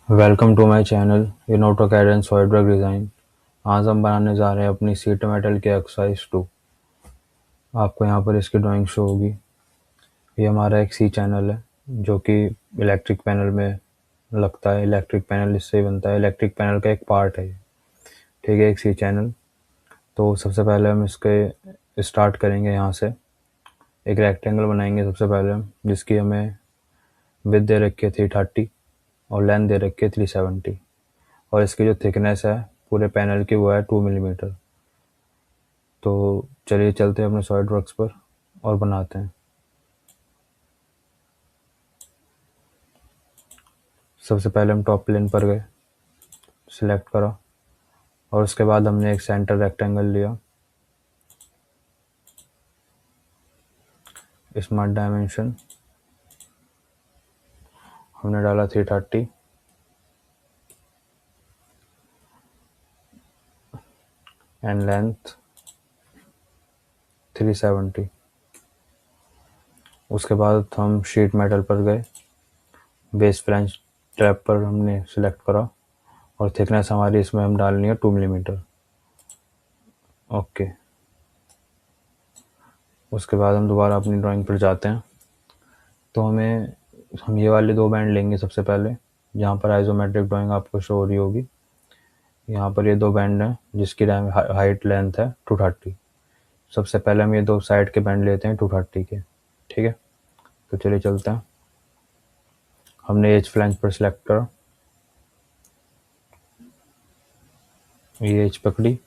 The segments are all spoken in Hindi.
Welcome to my channel in AutoCAD and SolidWork design. आज हम बनाने जा रहे हैं अपनी सीट मेटल की एक्सरसाइज 2। आपको यहाँ पर इसकी ड्राइंग शो होगी। ये हमारा एक सी चैनल है जो कि इलेक्ट्रिक पैनल में लगता है। इलेक्ट्रिक पैनल इससे ही बनता है, इलेक्ट्रिक पैनल का एक पार्ट है ये। ठीक है, एक सी चैनल। तो सबसे पहले हम इसके स्टार्ट करेंगे यहाँ से। एक रेक्टेंगल बनाएंगे सबसे पहले हम, जिसकी हमें विड्थ दे रखी है 330 और लेंथ दे रखी है 370, और इसकी जो थिकनेस है पूरे पैनल की वो है 2 मिलीमीटर। तो चलिए चलते हैं अपने सॉलिड वर्क्स पर और बनाते हैं। सबसे पहले हम टॉप प्लेन पर गए, सिलेक्ट करा, और उसके बाद हमने एक सेंटर रेक्टेंगल लिया। स्मार्ट डायमेंशन हमने डाला 330 एंड लेंथ 370। उसके बाद हम शीट मेटल पर गए, बेस फ्लैंज ट्रैप पर हमने सिलेक्ट करा, और थिकनेस हमारी इसमें हम डालनी है 2 मिलीमीटर। ओके, उसके बाद हम दोबारा अपनी ड्राइंग पर जाते हैं। तो हम ये वाले दो बैंड लेंगे सबसे पहले, जहाँ पर आइसोमेट्रिक ड्राइंग आपको शो हो रही होगी। यहाँ पर ये दो बैंड हैं जिसकी हाइट लेंथ है 230। सबसे पहले हम ये दो साइड के बैंड लेते हैं 230 के। ठीक है, तो चलिए चलते हैं। हमने एज फ्लैंज पर सिलेक्ट करा, ये एज पकड़ी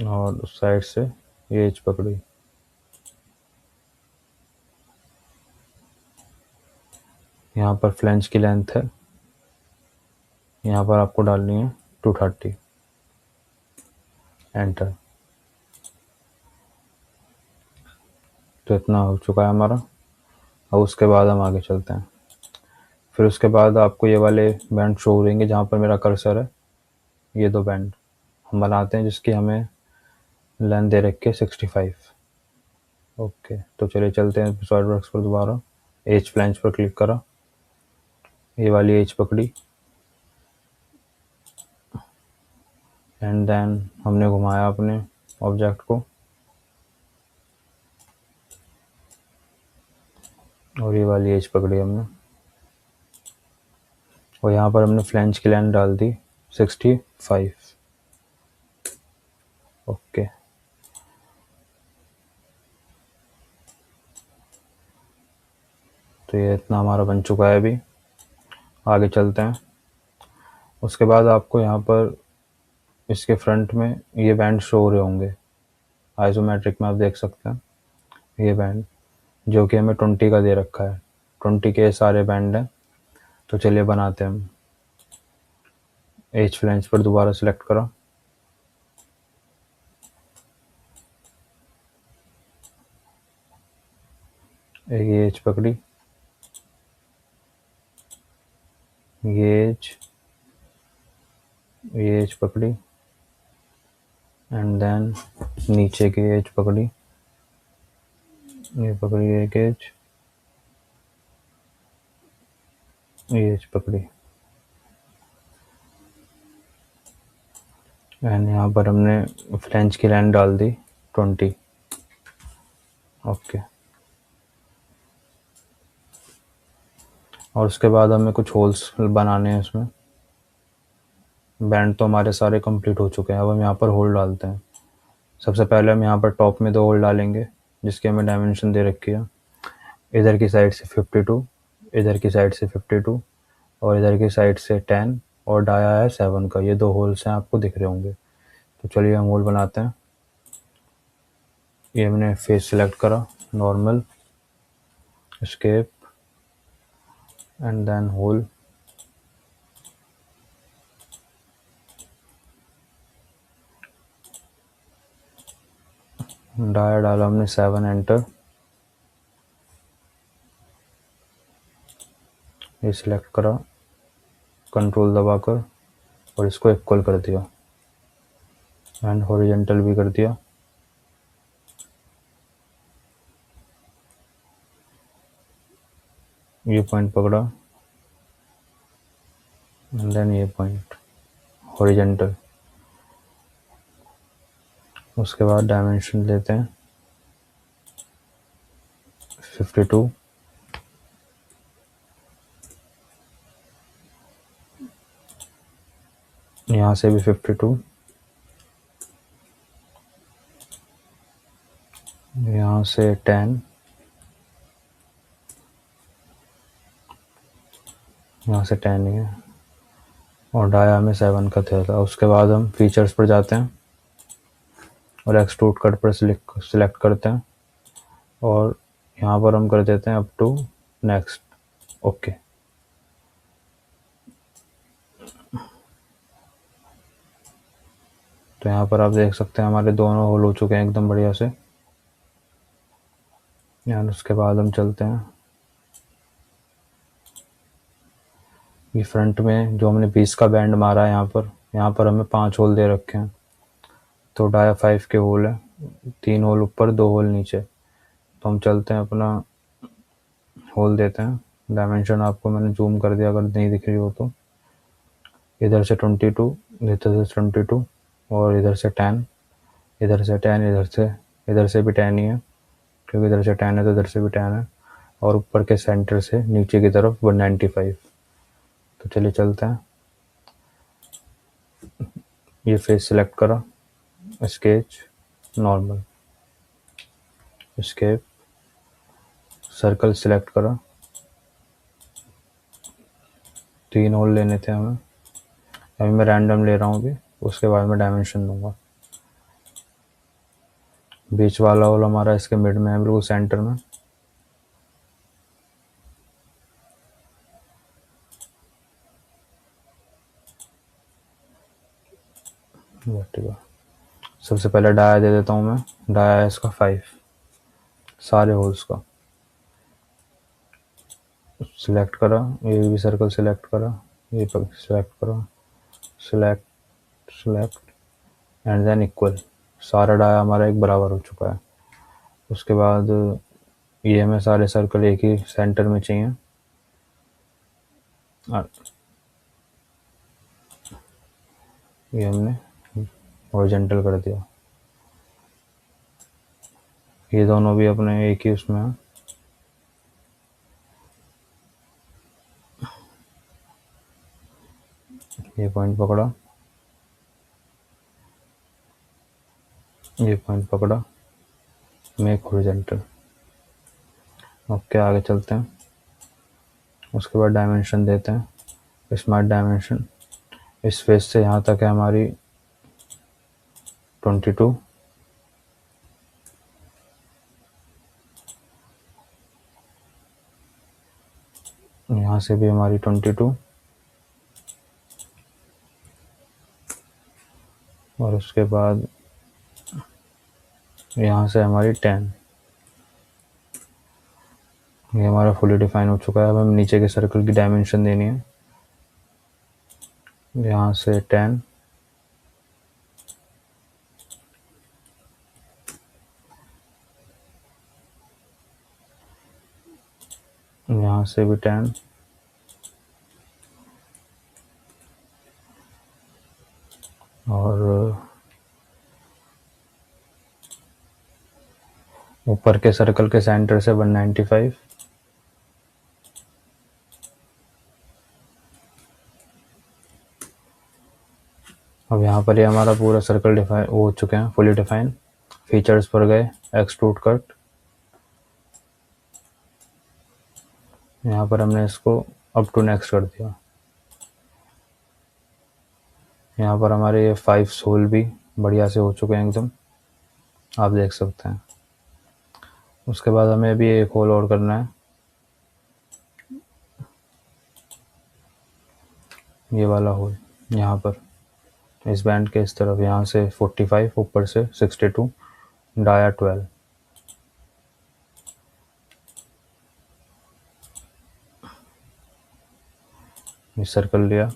और उस साइड से ये एज पकड़ी। यहाँ पर फ्लैंज की लेंथ है, यहाँ पर आपको डालनी है 230। एंटर। तो इतना हो चुका है हमारा। अब उसके बाद हम आगे चलते हैं। फिर उसके बाद आपको ये वाले बैंड शो हो रहेंगे जहाँ पर मेरा कर्सर है। ये दो बैंड हम बनाते हैं जिसकी हमें लेंथ दे रखी है 65। ओके, तो चलिए चलते हैं सॉलिड वर्क्स पर दोबारा। एज फ्लैंज पर क्लिक करा, ये वाली एज पकड़ी, एंड देन हमने घुमाया अपने ऑब्जेक्ट को, और ये वाली एज पकड़ी हमने, और यहाँ पर हमने फ्लैंज की लेंथ डाल दी 65। ओके, तो ये इतना हमारा बन चुका है। अभी आगे चलते हैं। उसके बाद आपको यहाँ पर इसके फ्रंट में ये बैंड शो हो रहे होंगे, आइसोमेट्रिक में आप देख सकते हैं। ये बैंड जो कि हमें 20 का दे रखा है, 20 के सारे बैंड हैं। तो चलिए बनाते हैं हम। एज फ्लैंज पर दोबारा सिलेक्ट करा, एक ये एज पकड़ी, ये एज पकड़ी, एंड देन नीचे की एज पकड़ी, ये पकड़ी एक एज, ये एज पकड़ी, एंड यहाँ पर हमने फ्लैंज की लेंथ डाल दी 20। ओके, और उसके बाद हमें कुछ होल्स बनाने हैं इसमें। बैंड तो हमारे सारे कंप्लीट हो चुके हैं। अब हम यहाँ पर होल डालते हैं। सबसे पहले हम यहाँ पर टॉप में दो होल डालेंगे जिसकी हमें डायमेंशन दे रखी है। इधर की साइड से 52, इधर की साइड से 52, और इधर की साइड से 10, और डाया है 7 का। ये दो होल्स हैं, आपको दिख रहे होंगे। तो चलिए हम होल बनाते हैं। ये हमने फेस सिलेक्ट करा, normal, escape, and then hole. Dia डाला हमने 7, एंटर। ये सिलेक्ट करा, कंट्रोल दबाकर, और इसको इक्वल कर दिया, एंड हॉरिजॉन्टल भी कर दिया। ये पॉइंट पकड़ा एंड देन ये पॉइंट हॉरिजेंटल। उसके बाद डायमेंशन लेते हैं 52, यहाँ से भी 52, यहाँ से 10, यहाँ से 10 ही है और डाया में 7 का था। उसके बाद हम फीचर्स पर जाते हैं और एक्सट्रूड कट पर सिलेक्ट करते हैं और यहाँ पर हम कर देते हैं अप टू नेक्स्ट। ओके, तो यहाँ पर आप देख सकते हैं हमारे दोनों होल हो चुके हैं एकदम बढ़िया से। यार उसके बाद हम चलते हैं ये फ्रंट में जो हमने 20 का बैंड मारा है, यहाँ पर हमें 5 होल दे रखे हैं, तो डाया 5 के होल है, 3 होल ऊपर 2 होल नीचे। तो हम चलते हैं अपना होल देते हैं। डायमेंशन आपको मैंने जूम कर दिया अगर नहीं दिख रही हो तो। इधर से 22, इधर से 22 और इधर से 10, इधर से 10, इधर से भी 10 ही है क्योंकि इधर से 10 है तो इधर से भी 10 है, और ऊपर के सेंटर से नीचे की तरफ 195। तो चलिए चलते हैं। ये फेस सिलेक्ट करा, sketch, normal, escape, circle select करा, 3 होल लेने थे हमें। अभी मैं रैंडम ले रहा हूँ अभी, उसके बाद में डायमेंशन दूंगा। बीच वाला होल हमारा इसके मिड में है, बिल्कुल सेंटर में। ठीक है, सबसे पहले डाया दे देता हूँ मैं। डाया है इसका 5, सारे होल्स का सिलेक्ट करा, ये भी सर्कल सिलेक्ट करा, ये सिलेक्ट करा, select, select and than equal. सारा डाया हमारा एक बराबर हो चुका है। उसके बाद ये हमें सारे सर्कल एक ही सेंटर में चाहिए। ये हमने हॉरिजॉन्टल कर दिया। ये दोनों भी अपने एक ही उसमें है। ये पॉइंट पकड़ा, ये पॉइंट पकड़ा, मेक हॉरिजॉन्टल। ओके, आगे चलते हैं। उसके बाद डायमेंशन देते हैं, स्मार्ट डायमेंशन। इस फेस से यहाँ तक है हमारी 22, यहाँ से भी हमारी 22 और उसके बाद यहाँ से हमारी 10। ये हमारा फुली डिफाइन हो चुका है। अब हमें नीचे के सर्कल की डायमेंशन देनी है। यहाँ से 10, यहाँ से भी 10 और ऊपर के सर्कल के सेंटर से 195। अब यहाँ पर ये हमारा पूरा सर्कल डिफाइन हो चुके हैं, फुली डिफाइन। फीचर्स पर गए, एक्सट्रूड कट, यहाँ पर हमने इसको अप टू नेक्स्ट कर दिया। यहाँ पर हमारे ये 5 होल भी बढ़िया से हो चुके हैं एकदम, आप देख सकते हैं। उसके बाद हमें अभी एक होल और करना है, ये वाला होल यहाँ पर इस बैंड के इस तरफ। यहाँ से 45, ऊपर से 62, डाया 12। ये सर्कल लिया,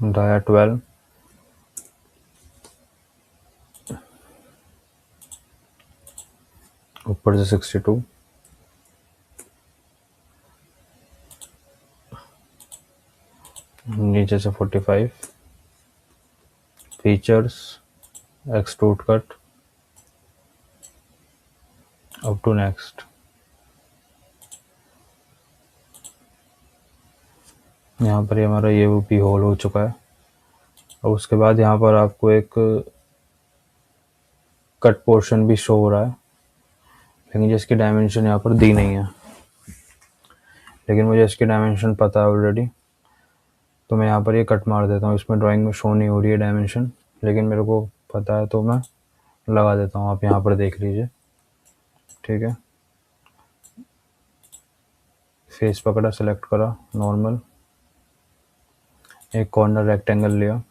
डाया 12, ऊपर से 62, नीचे से 45, features, extrude cut, up to next. यहाँ पर हमारा ये भी होल हो चुका है। और उसके बाद यहाँ पर आपको एक कट पोर्शन भी शो हो रहा है, लेकिन जिसकी डायमेंशन यहाँ पर दी नहीं है, लेकिन मुझे इसकी डायमेंशन पता है ऑलरेडी, तो मैं यहाँ पर ये कट मार देता हूँ। इसमें ड्राइंग में शो नहीं हो रही है डायमेंशन, लेकिन मेरे को पता है तो मैं लगा देता हूँ। आप यहाँ पर देख लीजिए, ठीक है। फेस पकड़ा, सेलेक्ट करा, नॉर्मल, एक कॉर्नर रेक्टेंगल लिया,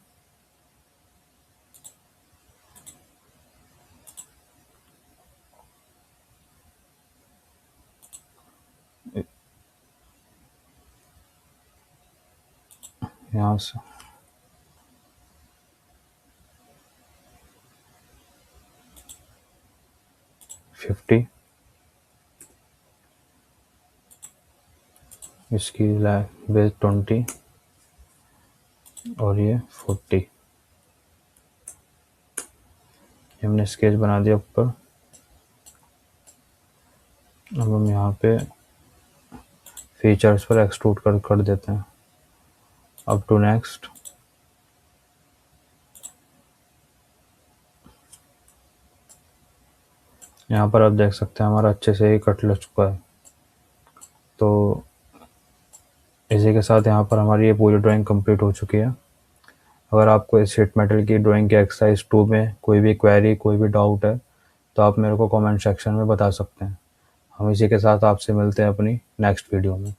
यहाँ से फिफ्टी, इसकी बेस 20 और ये 40। हमने स्केच बना दिया ऊपर। अब हम यहाँ पे फीचर्स पर एक्सट्रूड कर देते हैं, अप टू नेक्स्ट। यहाँ पर आप देख सकते हैं हमारा अच्छे से ही कट लग चुका है। तो इसी के साथ यहाँ पर हमारी ये पूरी ड्राइंग कंप्लीट हो चुकी है। अगर आपको इस शीट मेटल की ड्राइंग के एक्सरसाइज 2 में कोई भी क्वेरी, कोई भी डाउट है, तो आप मेरे को कमेंट सेक्शन में बता सकते हैं। हम इसी के साथ आपसे मिलते हैं अपनी नेक्स्ट वीडियो में।